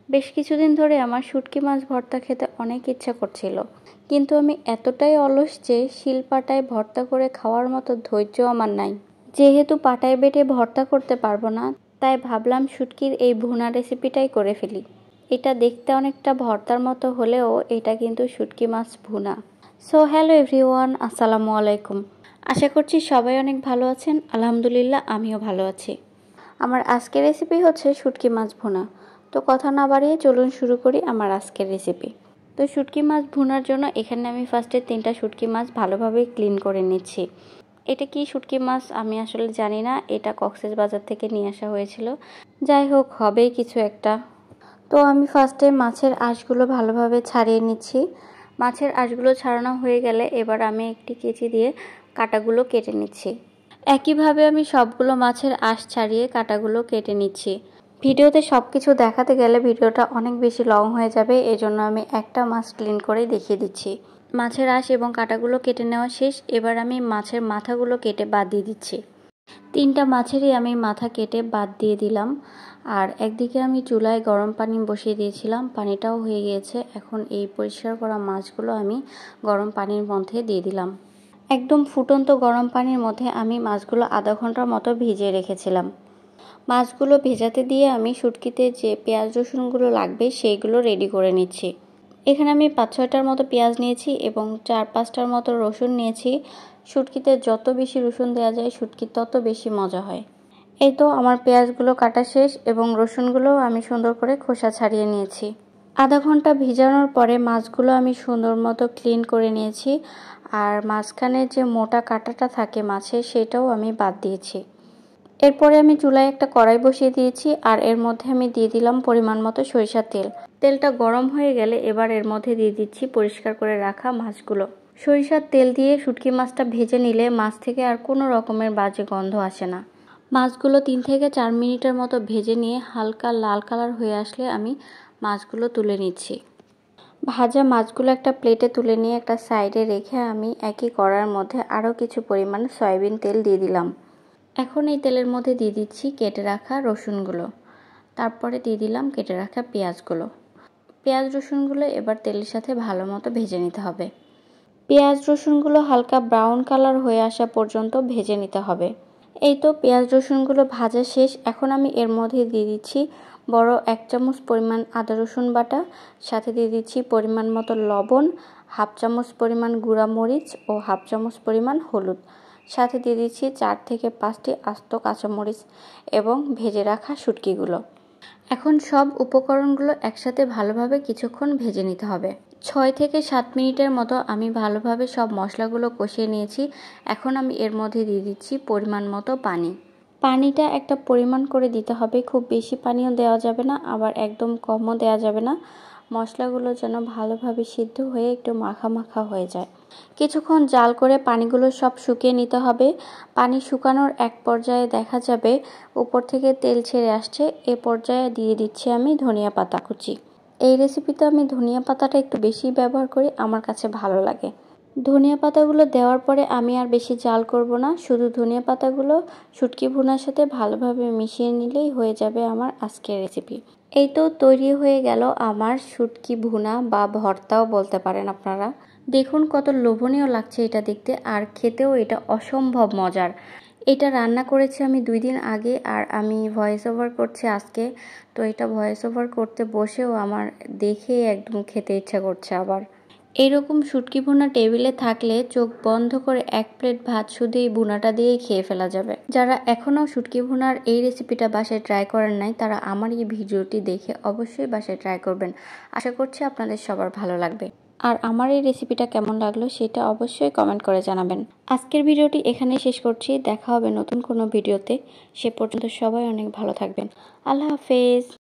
বেশ কিছুদিন ধরে আমার শুটকি মাছ ভর্তা খেতে অনেক ইচ্ছা করছিল, কিন্তু আমি এতটাই অলস যে শিলপাটায় ভর্তা করে খাওয়ার মতো ধৈর্য আমার নাই। যেহেতু পাটায় বেটে ভর্তা করতে পারবো না, তাই ভাবলাম শুটকির এই ভুনা রেসিপিটাই করে ফেলি। এটা দেখতে অনেকটা ভর্তার মতো হলেও এটা কিন্তু শুটকি মাছ ভুনা। সো হ্যালো এভরিওয়ান, আসসালামু আলাইকুম। আশা করছি সবাই অনেক ভালো আছেন। আলহামদুলিল্লাহ, আমিও ভালো আছি। আমার আজকের রেসিপি হচ্ছে শুটকি মাছ ভুনা। তো কথা না বাড়িয়ে চলুন শুরু করি আমার আজকের রেসিপি। তো শুটকি মাছ ভুনার জন্য এখানে আমি ফার্স্টে 3টা শুটকি মাছ ভালোভাবে ক্লিন করে নিচ্ছি। এটা কি শুটকি মাছ আমি আসলে জানি না, এটা কক্সবাজার থেকে নিয়ে আসা হয়েছিল। যাই হোক, হবেই কিছু একটা। তো আমি ফার্স্টে মাছের আঁশগুলো ভালোভাবে ছাড়িয়ে নিচ্ছি। মাছের আঁশগুলো ছাড়ানো হয়ে গেলে এবার আমি একটি কেচি দিয়ে কাঁটাগুলো কেটে নিচ্ছি। একইভাবে আমি সবগুলো মাছের আঁশ ছাড়িয়ে কাঁটাগুলো কেটে নিচ্ছি। ভিডিওতে সব কিছু দেখাতে গেলে ভিডিওটা অনেক বেশি লং হয়ে যাবে, এজন্য আমি একটা মাছ ক্লিন করে দেখিয়ে দিচ্ছি। মাছের আঁশ এবং কাঁটাগুলো কেটে নেওয়া শেষ। এবার আমি মাছের মাথাগুলো কেটে বাদ দিয়ে দিচ্ছি। 3টা মাছেরই আমি মাথা কেটে বাদ দিয়ে দিলাম। আর একদিকে আমি চুলায় গরম পানি বসিয়ে দিয়েছিলাম, পানিটাও হয়ে গিয়েছে। এখন এই পরিষ্কার করা মাছগুলো আমি গরম পানির মধ্যে দিয়ে দিলাম। একদম ফুটন্ত গরম পানির মধ্যে আমি মাছগুলো আধা ঘন্টার মতো ভিজিয়ে রেখেছিলাম। মাছগুলো ভেজাতে দিয়ে আমি শুটকিতে যে পেঁয়াজ রসুনগুলো লাগবে সেইগুলো রেডি করে নিচ্ছি। এখানে আমি 5-6টার মতো পেঁয়াজ নিয়েছি এবং 4-5টার মতো রসুন নিয়েছি। শুটকিতে যত বেশি রসুন দেওয়া যায় শুটকি তত বেশি মজা হয়। এই তো আমার পেঁয়াজগুলো কাটা শেষ এবং রসুনগুলোও আমি সুন্দর করে খোসা ছাড়িয়ে নিয়েছি। আধা ঘন্টা ভিজানোর পরে মাছগুলো আমি সুন্দর মতো ক্লিন করে নিয়েছি। আর মাঝখানে যে মোটা কাঁটাটা থাকে মাছের, সেটাও আমি বাদ দিয়েছি। এরপরে আমি চুলায় একটা কড়াই বসিয়ে দিয়েছি আর এর মধ্যে আমি দিয়ে দিলাম পরিমাণ মতো সরিষার তেল। তেলটা গরম হয়ে গেলে এবার এর মধ্যে দিয়ে দিচ্ছি পরিষ্কার করে রাখা মাছগুলো। সরিষার তেল দিয়ে শুটকি মাছটা ভেজে নিলে মাছ থেকে আর কোনো রকমের বাজে গন্ধ আসে না। মাছগুলো 3 থেকে 4 মিনিটের মতো ভেজে নিয়ে হালকা লাল কালার হয়ে আসলে আমি মাছগুলো তুলে নিচ্ছি। ভাজা মাছগুলো একটা প্লেটে তুলে নিয়ে একটা সাইডে রেখে আমি একই কড়াইয়ের মধ্যে আরও কিছু পরিমাণ সয়াবিন তেল দিয়ে দিলাম। এখন এই তেলের মধ্যে দিয়ে দিচ্ছি কেটে রাখা রসুনগুলো। তারপরে দিয়ে দিলাম কেটে রাখা পেঁয়াজগুলো। পেঁয়াজ রসুনগুলো এবার তেলের সাথে ভালো মতো ভেজে নিতে হবে। পেঁয়াজ রসুনগুলো হালকা ব্রাউন কালার হয়ে আসা পর্যন্ত ভেজে নিতে হবে। এই তো পেঁয়াজ রসুনগুলো ভাজা শেষ। এখন আমি এর মধ্যে দিয়ে দিচ্ছি বড় 1 চামচ পরিমাণ আদা রসুন বাটা, সাথে দিয়ে দিচ্ছি পরিমাণ মতো লবণ, 1/2 চামচ পরিমাণ গুঁড়া মরিচ ও 1/2 চামচ পরিমাণ হলুদ, সাথে দিয়ে দিচ্ছি 4 থেকে 5টি আস্ত কাঁচামরিচ এবং ভেজে রাখা শুটকিগুলো। এখন সব উপকরণগুলো একসাথে ভালোভাবে কিছুক্ষণ ভেজে নিতে হবে। 6 থেকে 7 মিনিটের মতো আমি ভালোভাবে সব মশলাগুলো কষিয়ে নিয়েছি। এখন আমি এর মধ্যে দিয়ে দিচ্ছি পরিমাণ মতো পানি। পানিটা একটা পরিমাণ করে দিতে হবে, খুব বেশি পানিও দেওয়া যাবে না, আবার একদম কমও দেওয়া যাবে না। মশলাগুলো যেন ভালোভাবে সিদ্ধ হয়ে একটু মাখা মাখা হয়ে যায়। কিছুক্ষণ জাল করে পানিগুলো সব শুকিয়ে নিতে হবে। পানি শুকানোর এক পর্যায়ে দেখা যাবে উপর থেকে তেল ছেড়ে আসছে। এ পর্যায়ে দিয়ে দিচ্ছি আমি ধনিয়া পাতা কুচি। এই রেসিপিতে আমি ধনিয়া পাতাটা একটু বেশি ব্যবহার করি, আমার কাছে ভালো লাগে। ধনিয়া পাতাগুলো দেওয়ার পরে আমি আর বেশি জাল করব না, শুধু ধনিয়া পাতাগুলো শুটকি ভুনার সাথে ভালোভাবে মিশিয়ে নিলেই হয়ে যাবে আমার আজকের রেসিপি। এই তো তৈরি হয়ে গেল আমার শুটকি ভুনা বা ভর্তাও বলতে পারেন আপনারা। দেখুন কত লোভনীয় লাগছে এটা দেখতে, আর খেতেও এটা অসম্ভব মজার। এটা রান্না করেছি আমি 2 দিন আগে আর আমি ভয়েস ওভার করছি আজকে। তো এটা ভয়েস ওভার করতে বসেও আমার দেখেই একদম খেতে ইচ্ছা করছে আবার। এইরকম শুটকি ভুনা টেবিলে থাকলে চোখ বন্ধ করে 1 প্লেট ভাত শুধু এই ভুনাটা দিয়েই খেয়ে ফেলা যাবে। যারা এখনও শুটকি ভুনার এই রেসিপিটা বাসায় ট্রাই করেন নাই, তারা আমার এই ভিডিওটি দেখে অবশ্যই বাসায় ট্রাই করবেন। আশা করছি আপনাদের সবার ভালো লাগবে। আর আমার এই রেসিপিটা কেমন লাগলো সেটা অবশ্যই কমেন্ট করে জানাবেন। আজকের ভিডিওটি এখানেই শেষ করছি। দেখা হবে নতুন কোনো ভিডিওতে। সে পর্যন্ত সবাই অনেক ভালো থাকবেন। আল্লাহ হাফেজ।